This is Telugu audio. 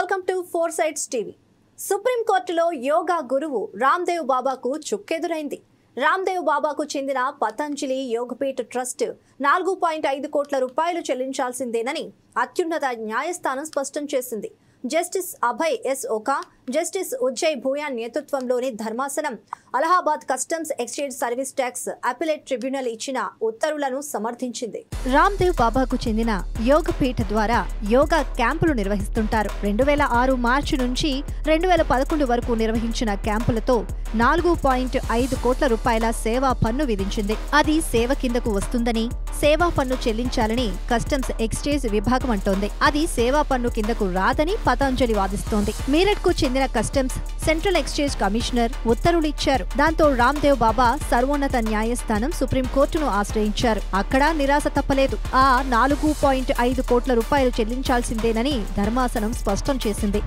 Welcome to four sides TV. Supreme కోర్టులో యోగా గురువు రామ్దేవ్ బాబాకు చుక్కెదురైంది. రామ్దేవ్ బాబాకు చెందిన పతంజలి యోగపీఠ్ ట్రస్ట్ 4.5 కోట్ల రూపాయలు చెల్లించాల్సిందేనని అత్యున్నత న్యాయస్థానం స్పష్టం చేసింది. Justice Abhay S Oka, justice Ujjal Bhuyan నేతృత్వంలోని ధర్మాసనం Allahabad customs exchange service tax appellate tribunal ఇచ్చిన ఉత్తర్వులను సమర్థించింది. రామ్దేవ్ బాబాకు చెందిన యోగపీఠ ద్వారా యోగా క్యాంపులు నిర్వహిస్తుంటారు. 2006 మార్చి నుంచి 2011 వరకు నిర్వహించిన క్యాంపులతో 4.5 కోట్ల రూపాయల సేవా పన్ను విధించింది. అది సేవ కిందకు వస్తుందని, సేవా పన్ను చెల్లించాలని కస్టమ్స్ ఎక్స్చేంజ్ విభాగం అంటోంది. అది సేవా పన్ను కిందకు రాదని పతంజలి వాదిస్తోంది. మీరట్ కు చెందిన కస్టమ్స్ సెంట్రల్ ఎక్స్చేంజ్ కమిషనర్ ఉత్తర్వులిచ్చారు. దాంతో రామ్దేవ్ బాబా సర్వోన్నత న్యాయస్థానం సుప్రీంకోర్టును ఆశ్రయించారు. అక్కడ నిరాశ తప్పలేదు. ఆ 4.5 కోట్ల రూపాయలు చెల్లించాల్సిందేనని ధర్మాసనం స్పష్టం చేసింది.